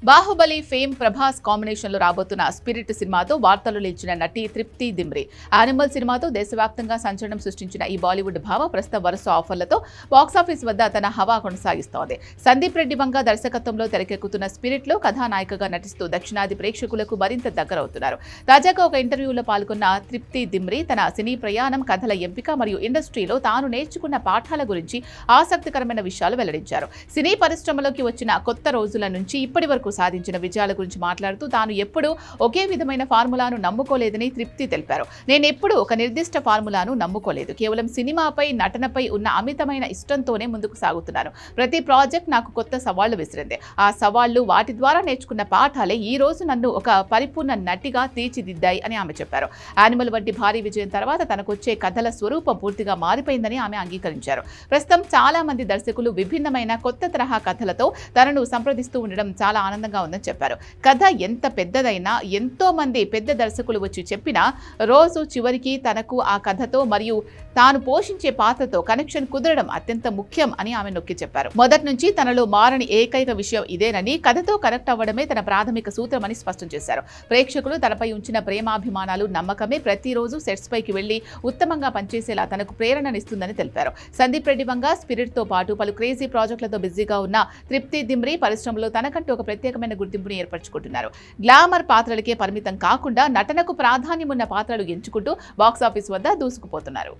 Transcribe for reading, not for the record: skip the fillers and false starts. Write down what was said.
Baahubali fame Prabhas combination లో రాబోతున్న spirit సినిమాతో వార్తలు నిలిచిన నటి తృప్తి దిమ్రి. యానిమల్ సినిమాతో దేశవ్యాప్తంగా సంచలనం సృష్టించిన ఈ బాలీవుడ్ భామ ప్రస్తుత వరుస ఆఫర్లతో బాక్సాఫీస్ వద్ద తన హవా కొనసాగిస్తోంది. సందీప్ రెడ్డి వంగ దర్శకత్వంలో తెరకెక్కుతున్న స్పిరిట్ లో కథానాయికగా నటిస్తూ దక్షిణాది ప్రేక్షకులకు మరింత దగ్గరవుతున్నారు. తాజాగా ఒక ఇంటర్వ్యూలో పాల్గొన్న తృప్తి దిమ్రి తన సినీ ప్రయాణం, కథల ఎంపిక మరియు ఇండస్ట్రీలో తాను నేర్చుకున్న పాఠాల గురించి ఆసక్తికరమైన విషయాలు వెల్లడించారు. సినీ పరిశ్రమలోకి వచ్చిన కొత్త రోజుల నుంచి ఇప్పటి వరకు సాధించిన విజయాల గురించి మాట్లాడుతూ తాను ఎప్పుడూ ఒకే విధమైన ఫార్ములాను నమ్ముకోలేదని తృప్తి తెలిపారు. నేనెప్పుడూ ఒక నిర్దిష్ట ఫార్ములాను నమ్ముకోలేదు. కేవలం సినిమాపై, నటనపై ఉన్న అమితమైన ఇష్టంతోనే ముందుకు సాగుతున్నాను. ప్రతి ప్రాజెక్ట్ నాకు కొత్త సవాళ్లు విసిరింది. ఆ సవాళ్లు, వాటి ద్వారా నేర్చుకున్న పాఠాలే ఈ రోజు నన్ను ఒక పరిపూర్ణ నటిగా తీర్చిదిద్దాయి అని ఆమె చెప్పారు. యానిమల్ వంటి భారీ విజయం తర్వాత తనకొచ్చే కథల స్వరూపం పూర్తిగా మారిపోయిందని ఆమె అంగీకరించారు. ప్రస్తుతం చాలా మంది దర్శకులు విభిన్నమైన కొత్త తరహా కథలతో తనను సంప్రదిస్తూ ఉండడం చాలా ఆనందంగా ఉందని చెప్పారు. కథ ఎంత పెద్దదైనా, ఎంతో మంది పెద్ద దర్శకులు వచ్చి చెప్పినా రోజు చివరికి తనకు ఆ కథతో మరియు తాను పోషించే పాత్రతో కనెక్షన్ కుదరడం అత్యంత ముఖ్యం అని ఆమె నొక్కి చెప్పారు. మొదటి నుంచి తనలో మారని ఏకైక విషయం ఇదేనని, కథతో కనెక్ట్ అవ్వడమే తన ప్రాథమిక సూత్రమని స్పష్టం చేశారు. ప్రేక్షకులు తనపై ఉంచిన ప్రేమాభిమానాలు, నమ్మకమే ప్రతిరోజు సెట్స్ పైకి వెళ్లి ఉత్తమంగా పనిచేసేలా తనకు ప్రేరణనిస్తుందని తెలిపారు. సందీప్ రెడ్డి వంగ, స్పిరిట్ తో పాటు పలు క్రేజీ ప్రాజెక్టులతో బిజీగా ఉన్న తృప్తి దిమ్రి పరిశ్రమలో తనకంటూ ఒక ప్రత్యేకమైన గుర్తింపుని ఏర్పరచుకుంటున్నారు. గ్లామర్ పాత్రలకే పరిమితం కాకుండా నటనకు ప్రాధాన్యమున్న పాత్రలు ఎంచుకుంటూ బాక్సాఫీస్ వద్ద దూసుకుపోతున్నారు.